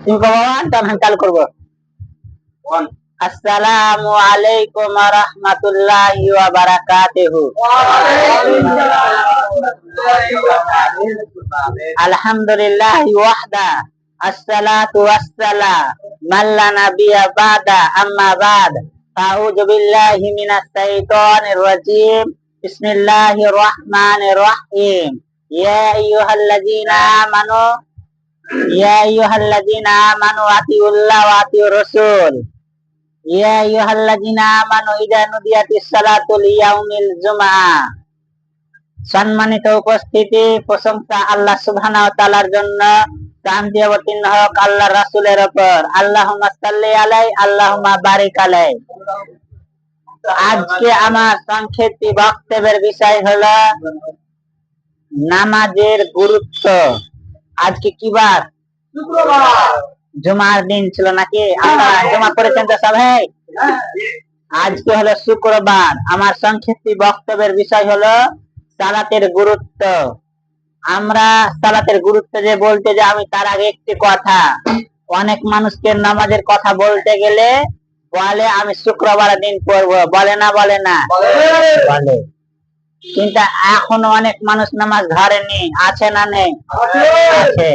তুমি কমান তখন চালু করবো। আসসালামু আলাইকুম ওয়া রাহমাতুল্লাহি ওয়া বারাকাতুহু। আলহামদুলিল্লাহি ওয়াহদা, আসসালাতু ওয়াসসালামু আলা নাবিয়্যা বা'দা, আম্মা বা'দ। আউযু বিল্লাহি মিনাশ শাইতানির রাজীম। বিসমিল্লাহির রাহমানির রাহিম। ইয়া আইয়ুহাল্লাযীনা আমানু আতিউল্লাহ ওয়া আতিউর রাসূল। ইয়া আইয়ুহাল্লাযীনা আমানু ইযা নুদিয়াতিস সালাতু লিয়াউমিল জুমআহ। সম্মানিত উপস্থিতি, প্রশংসা আল্লাহ সুবহানাহু ওয়া তাআলার জন্য, শান্তি অবতীর্ণ হোক আল্লাহর রাসূলের উপর। আল্লাহুম্মা সাল্লি আলাইহি, আল্লাহুম্মা বারিক আলাইহি। আজকে আমার সংক্ষিপ্ত বক্তব্যের বিষয় হলো নামাজের গুরুত্ব। আজকে কি বার? শুক্রবার। জুমার দিন ছিল নাকি? আপনারা জুমা পড়েছেন তো সবাই? আজকে হলো শুক্রবার। আমার সংক্ষিপ্ত বক্তব্যের বিষয় হলো সালাতের গুরুত্ব। আমরা সালাতের গুরুত্ব যে বলতে যে আমি তার আগে একটি কথা, অনেক মানুষকে নামাজের কথা বলতে গেলে বলে আমি শুক্রবার দিন পড়বো, বলে না? বলে না? বলে। কিন্তু এখন অনেক মানুষ নামাজ ধরেনি, আছে না নেই? আছে।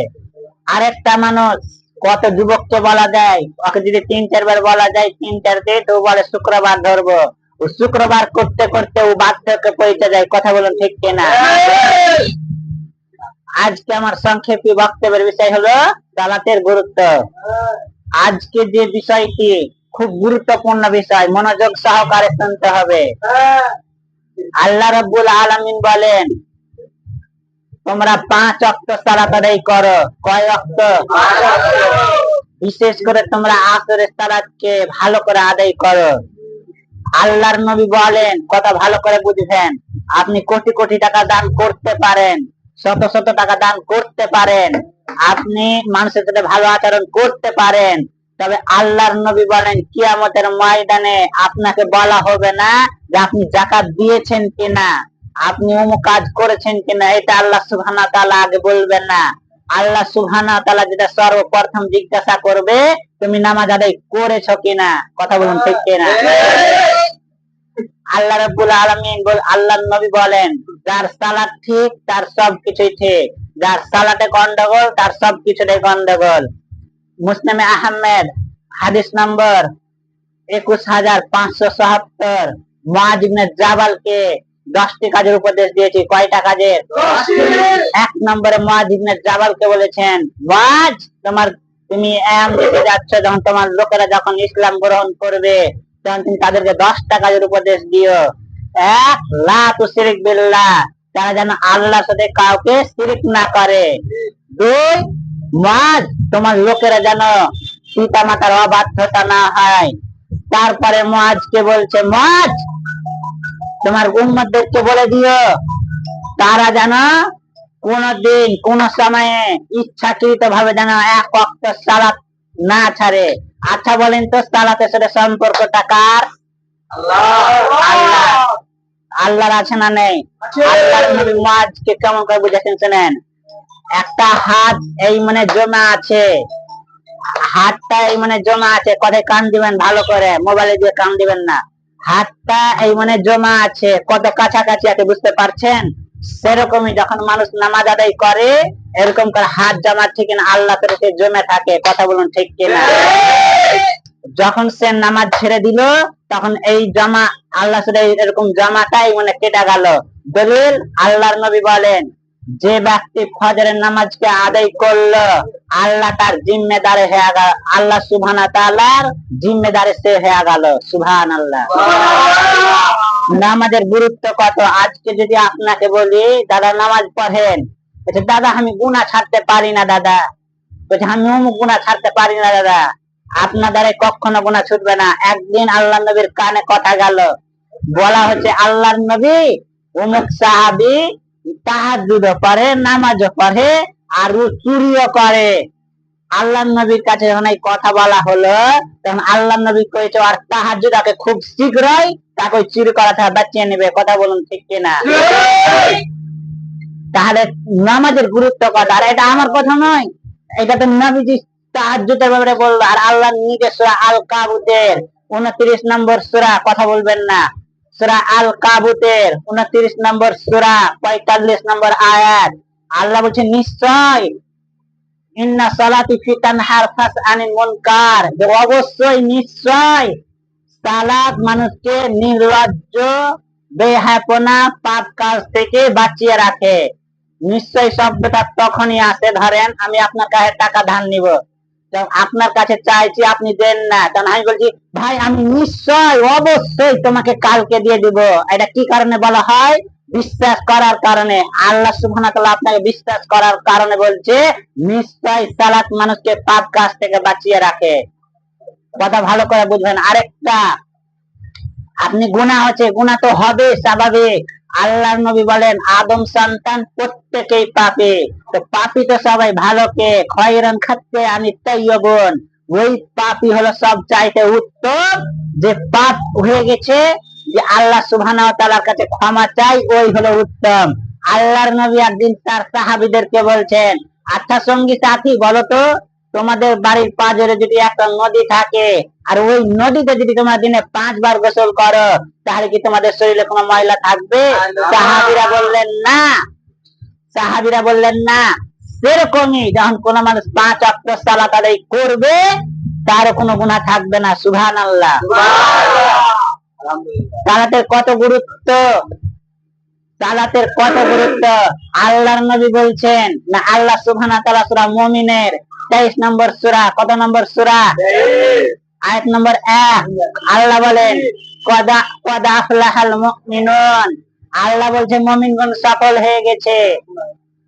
আরেকটা মানুষ, কত যুবককে বলা যায়, ওকে যদি 3-4 বার বলা যায় 3-4 দিয়ে, তো বলে শুক্রবার ধরবো। ও শুক্রবার করতে করতে ও বার্ধক্যে পৌঁছে যায়। কথা বলুন ঠিক কিনা? আজকে আমার সংক্ষেপে বক্তব্যের বিষয় হলো সালাতের গুরুত্ব। আজকে যে বিষয়টি খুব গুরুত্বপূর্ণ বিষয়, মনোযোগ সহকারে শুনতে হবে। আল্লাহ রাব্বুল আলামিন বলেন তোমরা 5 ওয়াক্ত সালাত আদায় করো। কয় ওয়াক্ত? বিশেষ করে তোমরা আসরের সালাতকে ভালো করে আদায় করো। আল্লাহর নবী বলেন, কথা ভালো করে বুঝবেন, আপনি কোটি কোটি টাকা দান করতে পারেন, শত শত টাকা দান করতে পারেন, আপনি মানুষের সাথে ভালো আচরণ করতে পারেন, তবে আল্লাহর নবী বলেন কিয়ামতের ময়দানে আপনাকে বলা হবে না যে আপনি যাকাত দিয়েছেন কিনা, আপনি অমুক কাজ করেছেন কিনা, এটা আল্লাহ সুবহানাহু ওয়া তাআলা আগে বলবেন না। আল্লাহ সুবহানাহু ওয়া তাআলা যেটা সর্বপ্রথম জিজ্ঞাসা করবে, তুমি নামাজ আদায় করেছো কিনা। কথা বলুন ঠিক কিনা? আল্লাহ রাব্বুল আলামিন আল্লাহর নবী বলেন, যার সালাত ঠিক তার সবকিছুই ঠিক, যার সালাতে গন্ডগোল তার সবকিছুতে গন্ডগোল। মুসনাদে আহমদ হাদিস নম্বর 21577। মুআয ইবনে জাবালকে 10টি কাজের উপদেশ দিয়েছি। কয়টা কাজের? 1 নম্বরে মুআয ইবনে জাবালকে বলেছেন, মুআয তুমি এমন দিকে যাচ্ছ, যখন তোমার লোকেরা যখন ইসলাম গ্রহণ করবে তখন তুমি তাদেরকে 10টা কাজের উপদেশ দিও। 1, লা তুশরিক বিল্লাহ, তারা যেন আল্লাহর সাথে কাউকে শিরক না করে। 2, মুআয তোমার লোকেরা যেন পিতা মাতার অবাধ্যতা না হয়। তারপরে মুআযকে বলছে, মুআয তোমার উম্মতদেরকে বলে দিও তারা যেন কোনদিন কোন সময়ে ইচ্ছাকৃত ভাবে যেন 1 ওয়াক্ত সালাত না ছাড়ে। আচ্ছা বলেন তো, সালাতের সাথে সম্পর্কটা কার? আল্লাহ। আল্লাহর আছে না নেই? আল্লাহর নবী মুআযকে কেমন করে বুঝাচ্ছেন শুনেন। একটা হাত এই মানে জমা আছে, হাতটা এই মানে জমা আছে, কথায় কান দিবেন ভালো করে, মোবাইলে দিয়ে কান দিবেন না। হাতটা এই মানে জমা আছে, কত কাছাকাছি আছে বুঝতে পারছেন? সেরকমই যখন মানুষ নামাজ আদায় করে, এরকম করে হাত জমা ঠিক না আল্লাহ তরফে জমে থাকে। কথা বলুন ঠিক কিনা? যখন সে নামাজ ছেড়ে দিল, তখন এই জমা আল্লাহ সাথে এরকম জমাটাই মানে কেটে গেল। দলিল, আল্লাহর নবী বলেন, যে ব্যক্তি ফজরের নামাজকে আদায় করলো, আল্লাহ তার জিম্মেদারে হয়ে গেল, আল্লাহ সুবহানাহু ওয়া তাআলার জিম্মেদারে সে হয়ে গেল। সুবহানাল্লাহ। নামাজের গুরুত্ব কত। আজকে যদি আপনাকে বলি, দাদা নামাজ পড়েন, বলছে দাদা আমি গুনাহ ছাড়তে পারি না দাদা, বলছে আমি অমুক গুনাহ ছাড়তে পারি না দাদা। আপনার দ্বারা কখনো গুনাহ ছুটবে না। একদিন আল্লাহর নবীর কানে কথা গেল, বলা হচ্ছে আল্লাহর নবী অমুক সাহাবী তাহাজ্জুদও পড়ে, নামাজও পড়ে, আর চুরিও করে। আল্লাহর নবীর কাছে যখন এই কথা বলা হলো, তখন আল্লাহর নবী কইছে আর তাহাজ্জুদ তাকে খুব শীঘ্রই তাকে চুরি করা থেকে বাঁচিয়ে নেবে। কথা বলুন ঠিক কিনা? তাহলে নামাজের গুরুত্ব কত। আর এটা আমার কথা নয়, এটা তো নবীজি তাহাজ্জুদের ব্যাপারে বললো, আর আল্লাহ নিজে সূরা আল কাবুতের 29 নম্বর সূরা, কথা বলবেন না, সূরা আল কাবুতের 29 নম্বর সূরা 45 নম্বর আয়াত আল্লাহ বলছে নিশ্চয় ইন্না সালাতি ফি তানহার আনিল মুনকার, যে অবশ্যই নিশ্চয় সালাত মানুষকে নির্লজ্জ বেহায়াপনা পাপ কাজ থেকে বাঁচিয়ে রাখে। নিশ্চয় শব্দটা তখনই আসে, ধরেন আমি আপনার কাছে টাকা ধার নিব, আপনার কাছে চাইছি, আপনি দেন না, তখন আমি বলছি ভাই আমি নিশ্চয় অবশ্যই তোমাকে কালকে দিয়ে দিব। এটা কি কারণে বলা হয়? বিশ্বাস করার কারণে। আল্লাহ সুবহানাহু ওয়া তাআলা আপনাকে বিশ্বাস করার কারণে বলছে নিশ্চয় সালাত মানুষকে পাপ কাজ থেকে বাঁচিয়ে রাখে। কথা ভালো করে বুঝবেন। আরেকটা, আপনি গুনাহ হচ্ছে, গুনাহ তো হবে স্বাভাবিক। আল্লাহর নবী বলেন আদম সন্তান প্রত্যেকেই পাপী, তো পাপী তো সবাই ভালো কে খয়রান খাচ্ছে আমি তাইয়্যিবুন, ওই পাপী হলো সব চাইতে উত্তম, যে পাপ হয়ে গেছে, যে আল্লাহ সুবহানাহু ওয়া তাআলার কাছে ক্ষমা চাই, ওই হলো উত্তম। আল্লাহর নবী একদিন তার সাহাবীদেরকে বলছেন, আচ্ছা সঙ্গী সাথী বলো তো, তোমাদের বাড়ির পাঁজরে যদি একটা নদী থাকে, আর ওই নদীতে যদি তোমরা দিনে 5 বার গোসল করো, তাহলে কি তোমাদের শরীরে কোনো ময়লা থাকবে? সাহাবীরা বললেন না। সাহাবীরা বললেন না। সেরকমই যখন কোন মানুষ 5 ওয়াক্ত সালাত আদায় করবে, তার কোনো গুনাহ থাকবে না। সুবহানাল্লাহ। সালাতের কত গুরুত্ব, সালাতের কত গুরুত্ব আল্লাহর নবী বলছেন না। আল্লাহ সুবহানাহু ওয়া তাআলা সূরা মুমিনের 23 নম্বর সূরা, কত নম্বর সূরা? আয়াত নম্বর 1 আল্লাহ বলেন কদ আফলাহাল মুমিনুন, আল্লাহ বলছে মুমিনগণ সফল হয়ে গেছে।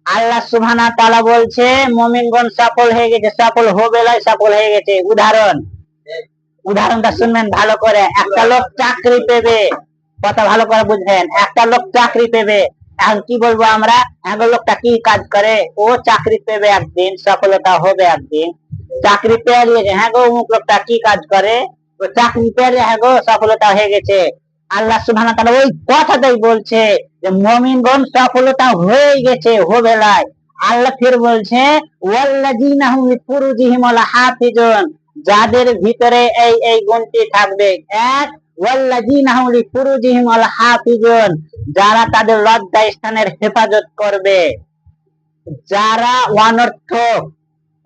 আল্লাহ সুবহানাহু ওয়া তাআলা বলছে মুমিনগণ সফল হয়ে গেছে, সফল হবে না, সফল হয়ে গেছে। উদাহরণটা শুনবেন ভালো করে। একটা লোক চাকরি পেবে, কথা ভালো করে বুঝবেন, একটা লোক চাকরি পেবে, এখন কি বলবো আমরা? এখন লোকটা কি কাজ করে? ও চাকরি পেবে একদিন, সফলতা হবে একদিন। চাকরি পেয়ে গেছে, হ্যাঁ গো অমুক লোকটা কি কাজ করে? ও চাকরি পেয়ে, হ্যাঁ গো সফলতা হয়ে গেছে। আল্লাহ সুবহানাহু ওয়া তাআলা ওই কথাটাই বলছে যে মুমিনগণ সফলতা হয়ে গেছে, হবে না। আল্লাহ ফির বলছে ওয়াল্লাযীনা হুম লিফুরুজিহিম লাহাফিজুন, যাদের ভিতরে এই এই গুণটি থাকবে। এক, ওয়াল্লাযীনা হুম লিফুরুজিহিম লাহাফিজুন, যারা তাদের লজ্জা স্থানের হেফাজত করবে। যারা অনর্থক,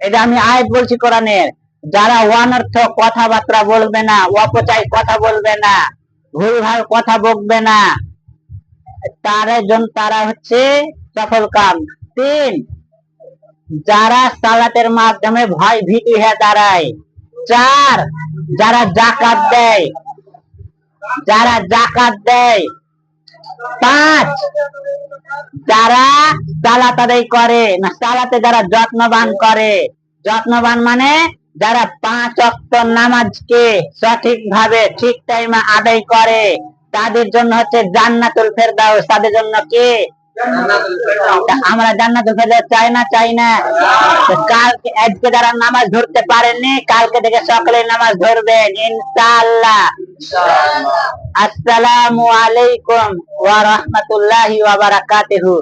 এটা আমি আয়াত বলছি কোরআনের, যারা অনর্থক কথাবার্তা বলবে না, অপচয় কথা বলবে না, ভুলভাল কথা বকবে না, তারা হচ্ছে সফল কাম। 3, যারা সালাতের মাধ্যমে ভয় ভীতি হয়ে দাঁড়ায়। 4, যারা যাকাত দেয়, যারা যাকাত দেয়। 5, যারা সালাত আদায় করে না, সালাতে যারা যত্নবান করে। যত্নবান মানে যারা 5 ওয়াক্ত নামাজকে সঠিকভাবে ঠিক টাইমে আদায় করে, তাদের জন্য হচ্ছে জান্নাতুল ফেরদাউস। তাদের জন্য কি? আমরা জান্নাতুল ফেরদাউস চাই না? চাই না। কালকে আজকে যারা নামাজ ধরতে পারেননি, কালকে থেকে সকালে নামাজ ধরবেন ইনশাআল্লাহ। আসসালামু আলাইকুম ওয়া রাহমাতুল্লাহি ওয়া বারাকাতুহু।